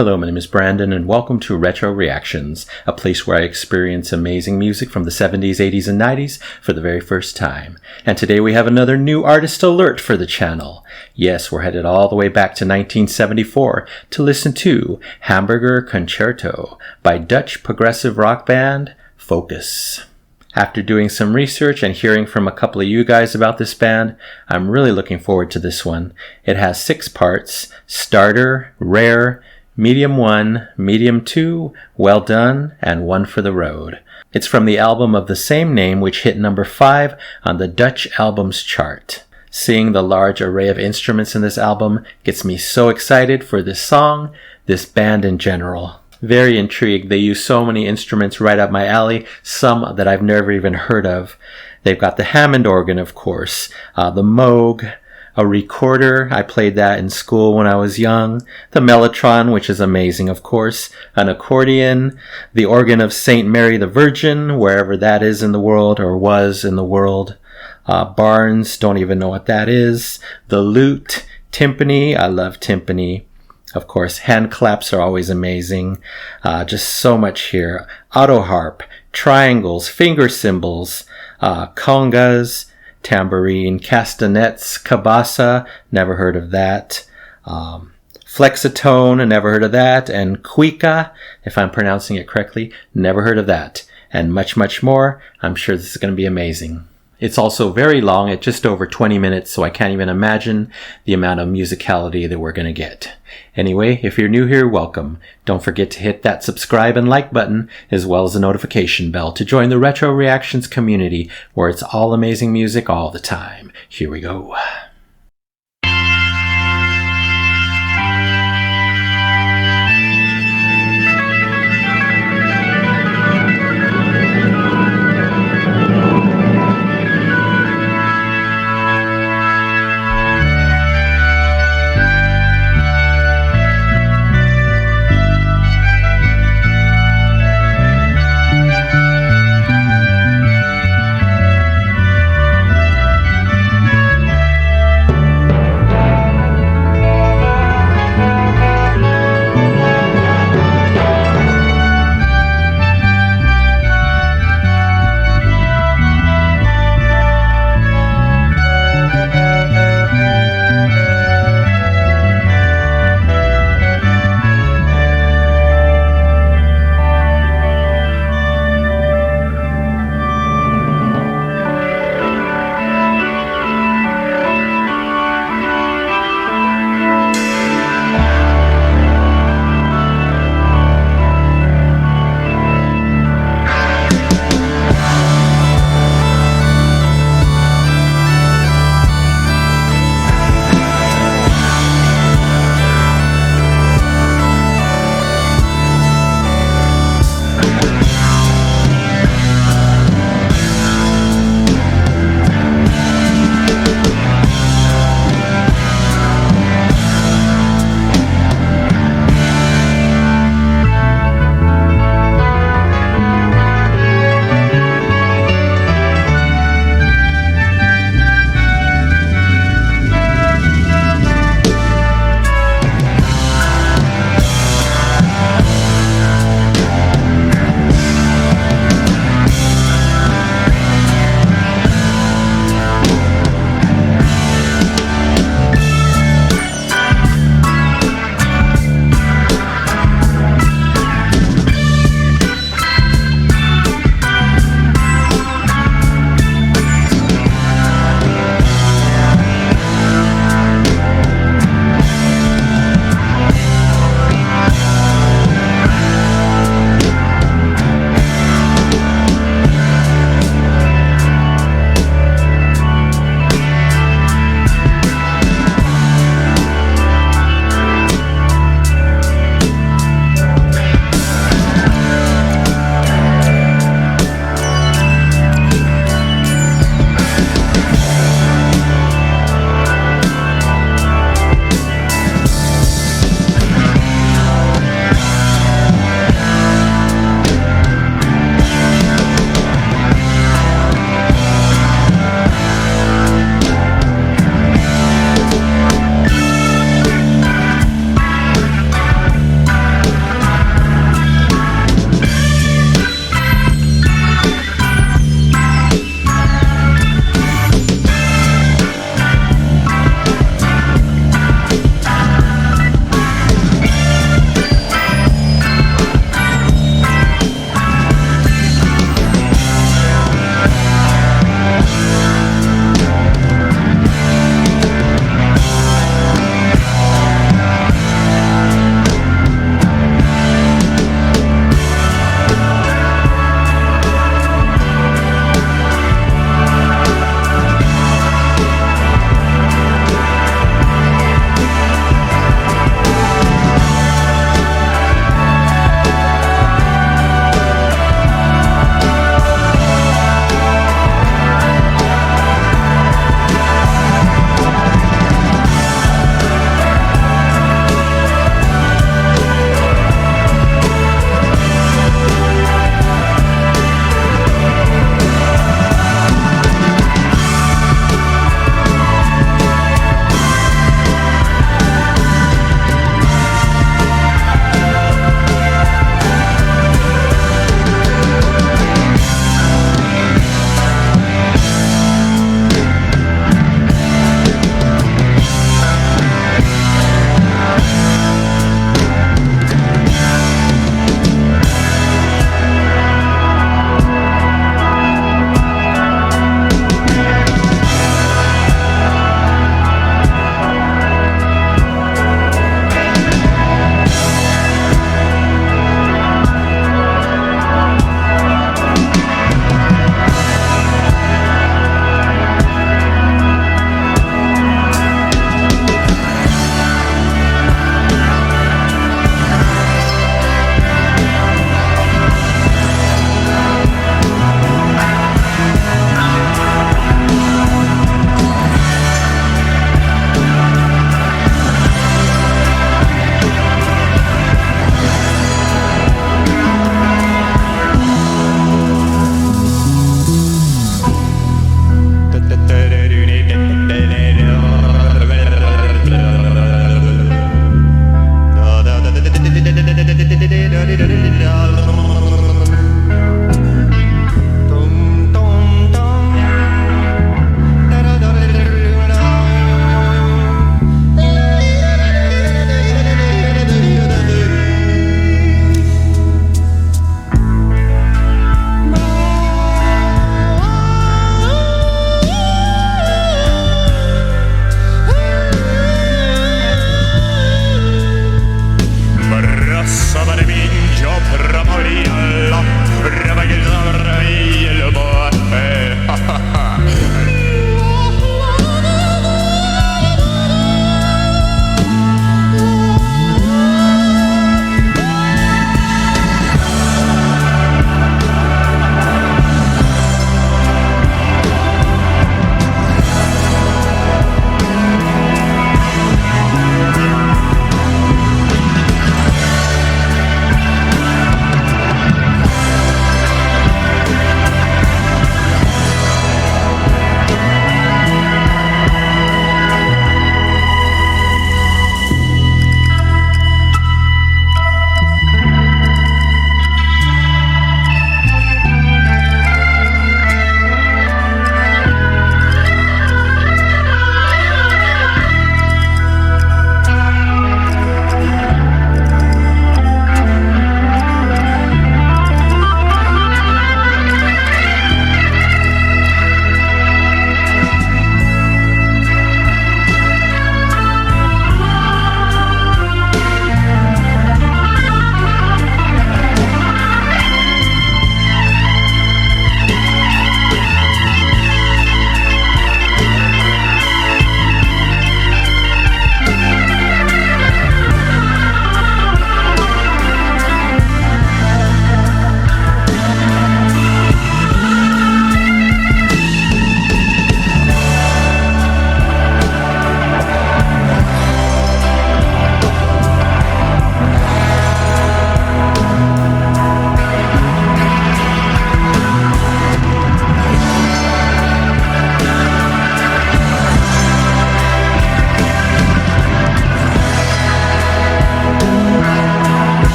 Hello, my name is Brandon, and welcome to Retro Reactions, a place where I experience amazing music from the 70s, 80s, and 90s for the very first time. And today we have another new artist alert for the channel. Yes, we're headed all the way back to 1974 to listen to Hamburger Concerto by Dutch progressive rock band Focus. After doing some research and hearing from a couple of you guys about this band, I'm really looking forward to this one. It has 6 parts: starter, rare, medium 1, medium 2, well done, and 1 for the road. It's from the album of the same name, which hit number 5 on the Dutch albums chart. Seeing the large array of instruments in this album gets me so excited for this song, this band in general. Very intrigued. They use so many instruments right up my alley, some that I've never even heard of. They've got the Hammond organ, of course, the Moog, a recorder, I played that in school when I was young, the mellotron, which is amazing, of course, an accordion, the organ of St. Mary the Virgin, wherever that is in the world or was in the world, Barnes, don't even know what that is, the lute, timpani, I love timpani, of course, hand claps are always amazing, just so much here, auto harp, triangles, finger cymbals, congas, tambourine, castanets, cabasa, never heard of that, flexitone, never heard of that, and cuica, if I'm pronouncing it correctly, never heard of that, and much, much more. I'm sure this is going to be amazing. It's also very long at just over 20 minutes, so I can't even imagine the amount of musicality that we're going to get. Anyway, if you're new here, welcome. Don't forget to hit that subscribe and like button, as well as the notification bell to join the Retro Reactions community, where it's all amazing music all the time. Here we go.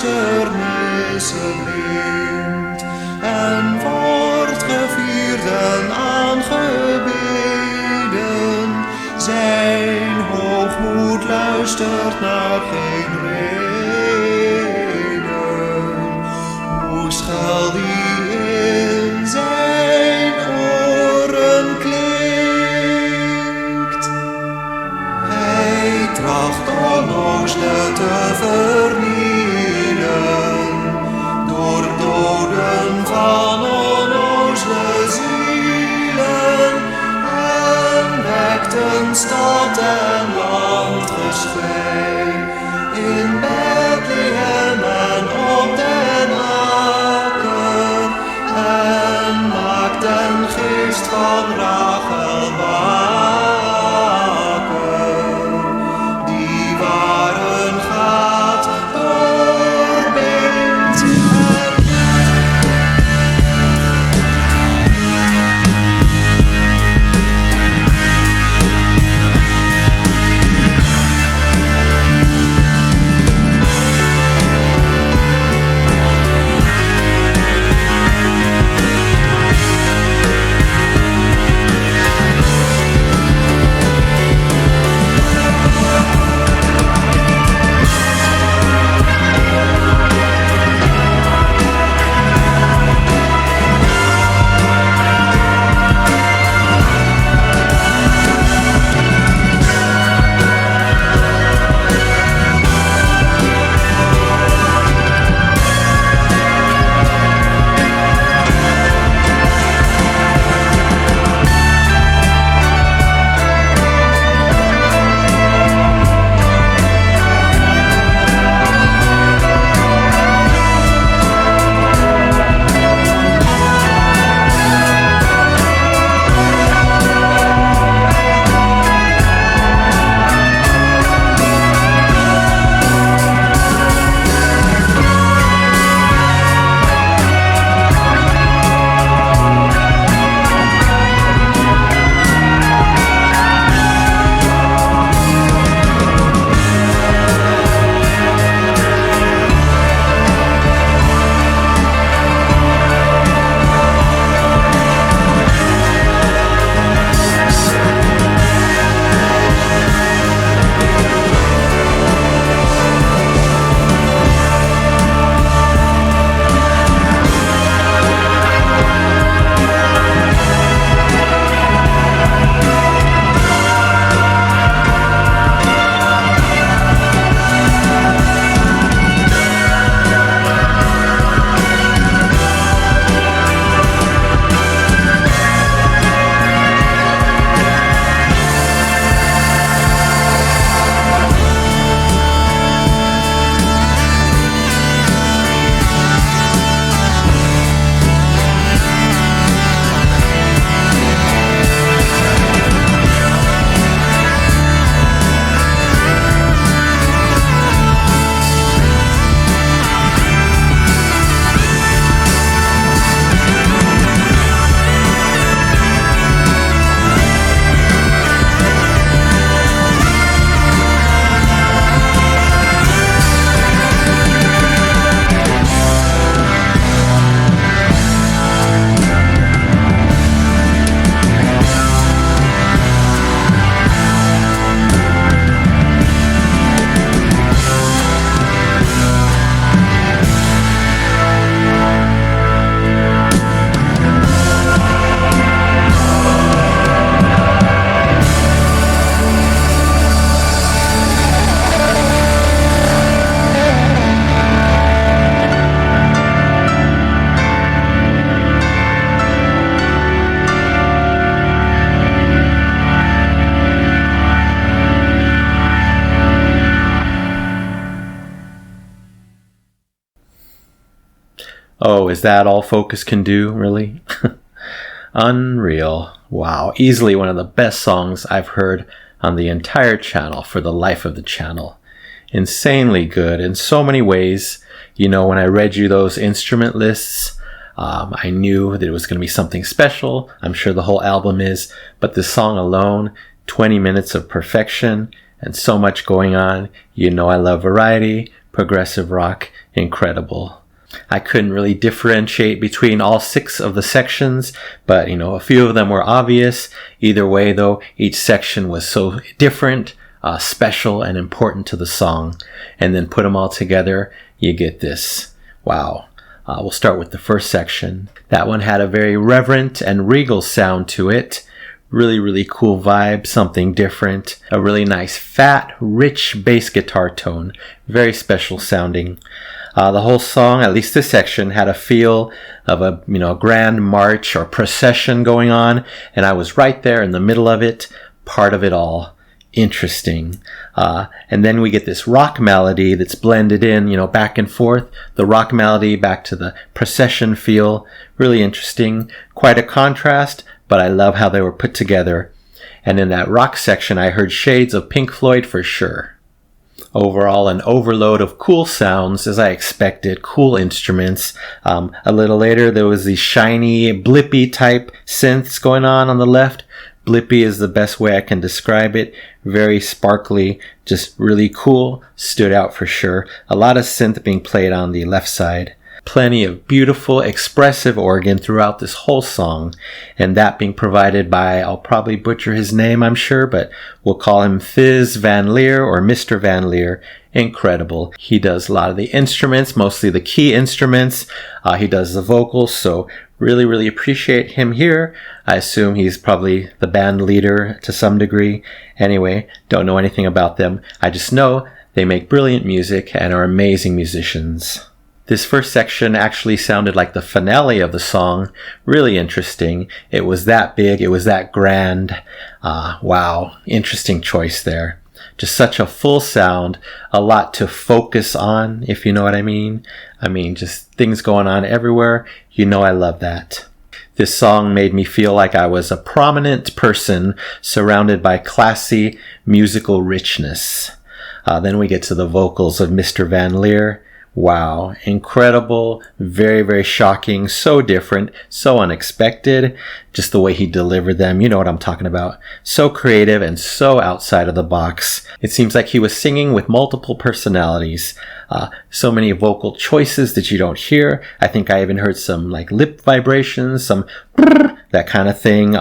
duisternissen blinkt en wordt gevierd en aangebeden. Zijn hoogmoed luistert naar geen reden. Hoe schel die in zijn oren klinkt. Hij tracht onnoozelen te vernielen door het doden van onnozele zielen en wekt een stad en landgeschrei in Bethlehem en op den akker en maakt den geest van Rachel wakker, die waren gaat doorbindt Oh, is that all Focus can do, really? Unreal. Wow, easily one of the best songs I've heard on the entire channel for the life of the channel. Insanely good in so many ways. You know, when I read you those instrument lists, I knew that it was going to be something special. I'm sure the whole album is, but this song alone, 20 minutes of perfection and so much going on. You know I love variety. progressive rock, incredible. I couldn't really differentiate between all 6 of the sections, but a few of them were obvious. Either way though, each section was so different, special and important to the song. And then put them all together, you get this. Wow. We'll start with the first section. That one had a very reverent and regal sound to it. Really, really cool vibe, something different. A really nice, fat, rich bass guitar tone. Very special sounding. The whole song, at least this section, had a feel of a grand march or procession going on, and I was right there in the middle of it, part of it all. Interesting. And then we get this rock melody that's blended in, back and forth. The rock melody back to the procession feel. Really interesting. Quite a contrast, but I love how they were put together. And in that rock section, I heard shades of Pink Floyd for sure. Overall, an overload of cool sounds, as I expected, cool instruments. A little later, there was these shiny, blippy type synths going on the left. Blippy is the best way I can describe it. Very sparkly, just really cool, stood out for sure. A lot of synth being played on the left side. Plenty of beautiful, expressive organ throughout this whole song, and that being provided by, I'll probably butcher his name, I'm sure, but we'll call him Fizz Van Leer or Mr. Van Leer. Incredible. He does a lot of the instruments, mostly the key instruments. He does the vocals, so really, really appreciate him here. I assume he's probably the band leader to some degree. Anyway, don't know anything about them. I just know they make brilliant music and are amazing musicians. This first section actually sounded like the finale of the song. Really interesting. It was that big. It was that grand. Wow. Interesting choice there. Just such a full sound. A lot to focus on, if you know what I mean. Just things going on everywhere. I love that. This song made me feel like I was a prominent person surrounded by classy musical richness. Then we get to the vocals of Mr. Van Leer. Wow, incredible, very, very shocking, so different, so unexpected, just the way he delivered them, you know what I'm talking about. So creative and so outside of the box. It seems like he was singing with multiple personalities. So many vocal choices that you don't hear. I think I even heard some lip vibrations, some that kind of thing.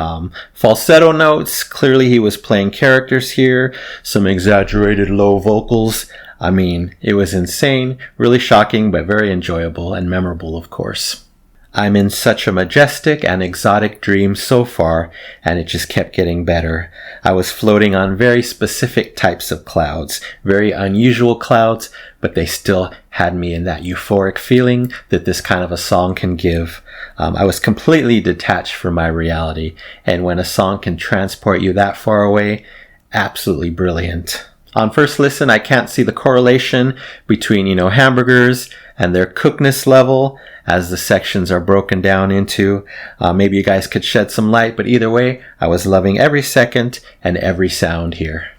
Falsetto notes. Clearly he was playing characters here. Some exaggerated low vocals. It was insane, really shocking, but very enjoyable and memorable, of course. I'm in such a majestic and exotic dream so far, and it just kept getting better. I was floating on very specific types of clouds, very unusual clouds, but they still had me in that euphoric feeling that this kind of a song can give. I was completely detached from my reality, and when a song can transport you that far away, absolutely brilliant. On first listen, I can't see the correlation between, hamburgers and their cookness level as the sections are broken down into. Maybe you guys could shed some light, but either way, I was loving every second and every sound here.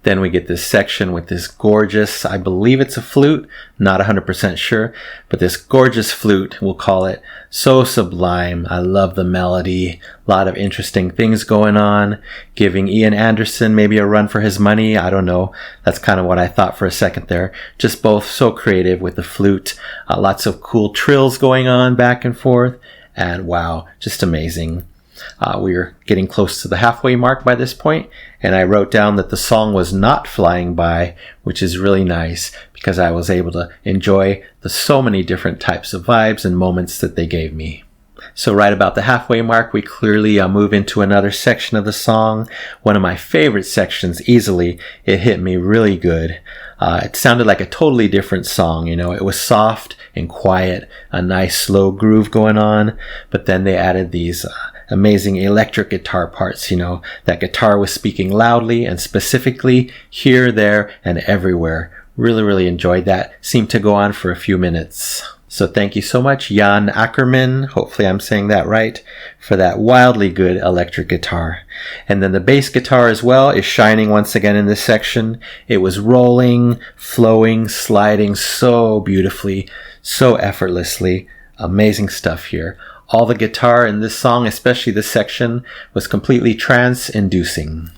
Then we get this section with this gorgeous, I believe it's a flute, not 100% sure, but this gorgeous flute, we'll call it, so sublime. I love the melody, a lot of interesting things going on, giving Ian Anderson maybe a run for his money, I don't know. That's kind of what I thought for a second there. Just both so creative with the flute, lots of cool trills going on back and forth, and wow, just amazing. We were getting close to the halfway mark by this point, and I wrote down that the song was not flying by, which is really nice because I was able to enjoy the so many different types of vibes and moments that they gave me. So right about the halfway mark, we clearly move into another section of the song. One of my favorite sections, easily. It hit me really good. It sounded like a totally different song. It was soft and quiet, a nice slow groove going on, but then they added these amazing electric guitar parts, that guitar was speaking loudly and specifically here, there, and everywhere. Really, really enjoyed that. Seemed to go on for a few minutes. So thank you so much, Jan Ackerman, hopefully I'm saying that right, for that wildly good electric guitar. And then the bass guitar as well is shining once again in this section. It was rolling, flowing, sliding so beautifully, so effortlessly. Amazing stuff here. All the guitar in this song, especially this section, was completely trance-inducing.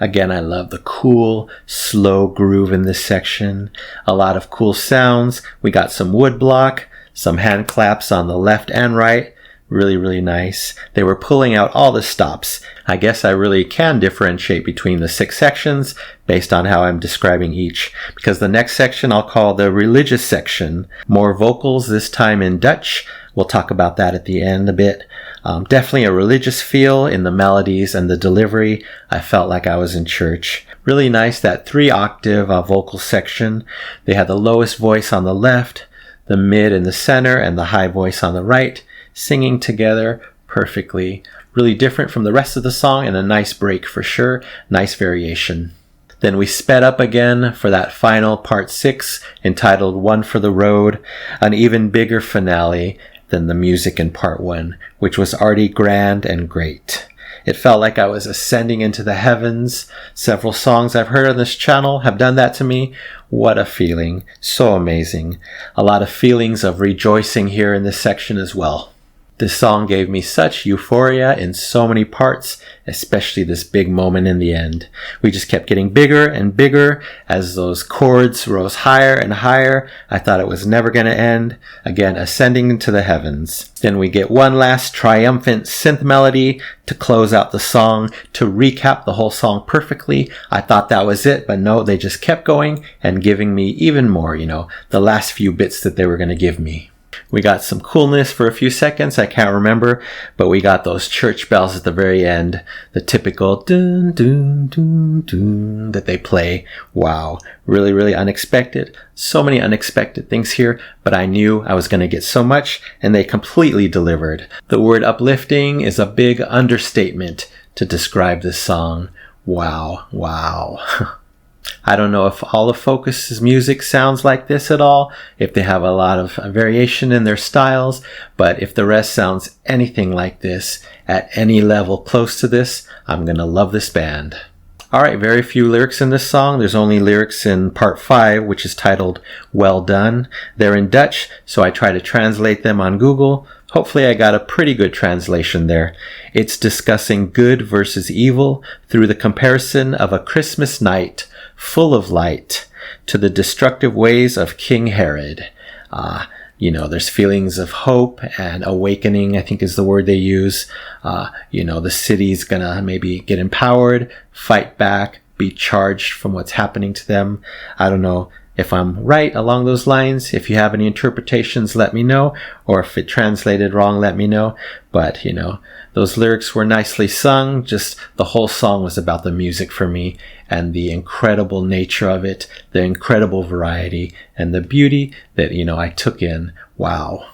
Again, I love the cool, slow groove in this section. A lot of cool sounds. We got some wood block, some hand claps on the left and right. Really, really nice. They were pulling out all the stops. I guess I really can differentiate between the 6 sections based on how I'm describing each, because the next section I'll call the religious section. More vocals, this time in Dutch. We'll talk about that at the end a bit. Definitely a religious feel in the melodies and the delivery. I felt like I was in church. Really nice, that 3-octave vocal section. They had the lowest voice on the left, the mid in the center, and the high voice on the right, singing together perfectly. Really different from the rest of the song, and a nice break for sure. Nice variation. Then we sped up again for that final part 6, entitled One for the Road, an even bigger finale than the music in part 1, which was already grand and great. It felt like I was ascending into the heavens. Several songs I've heard on this channel have done that to me. What a feeling. So amazing. A lot of feelings of rejoicing here in this section as well. This song gave me such euphoria in so many parts, especially this big moment in the end. We just kept getting bigger and bigger as those chords rose higher and higher. I thought it was never going to end. Again, ascending into the heavens. Then we get one last triumphant synth melody to close out the song, to recap the whole song perfectly. I thought that was it, but no, they just kept going and giving me even more, the last few bits that they were going to give me. We got some coolness for a few seconds, I can't remember, but we got those church bells at the very end, the typical dun dun dun dun that they play. Wow, really, really unexpected. So many unexpected things here, but I knew I was going to get so much, and they completely delivered. The word uplifting is a big understatement to describe this song. Wow, wow. I don't know if all of Focus's music sounds like this at all, if they have a lot of variation in their styles, but if the rest sounds anything like this, at any level close to this, I'm gonna love this band. Alright, very few lyrics in this song. There's only lyrics in part 5, which is titled Well Done. They're in Dutch, so I try to translate them on Google. Hopefully I got a pretty good translation there. It's discussing good versus evil through the comparison of a Christmas night full of light to the destructive ways of King Herod. There's feelings of hope and awakening, I think is the word they use. The city's gonna maybe get empowered, fight back, be charged from what's happening to them. I don't know if I'm right along those lines. If you have any interpretations, let me know. Or if it translated wrong, let me know. But, those lyrics were nicely sung. Just the whole song was about the music for me and the incredible nature of it, the incredible variety, and the beauty that, I took in. Wow.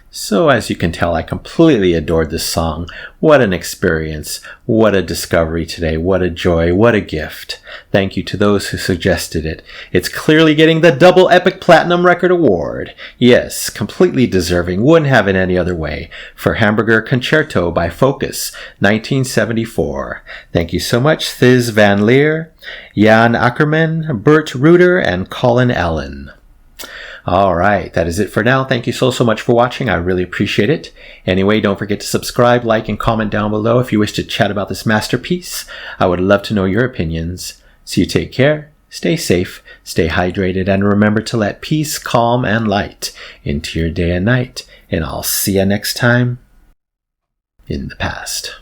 So as you can tell, I completely adored this song. What an experience. What a discovery today. What a joy. What a gift. Thank you to those who suggested it. It's clearly getting the Double Epic Platinum Record Award. Yes, completely deserving. Wouldn't have it any other way. For Hamburger Concerto by Focus, 1974. Thank you so much, Thiz Van Leer, Jan Ackerman, Bert Reuter, and Colin Allen. Alright, that is it for now. Thank you so much for watching. I really appreciate it. Anyway, don't forget to subscribe, like, and comment down below if you wish to chat about this masterpiece. I would love to know your opinions. So you take care, stay safe, stay hydrated, and remember to let peace, calm, and light into your day and night. And I'll see you next time in the past.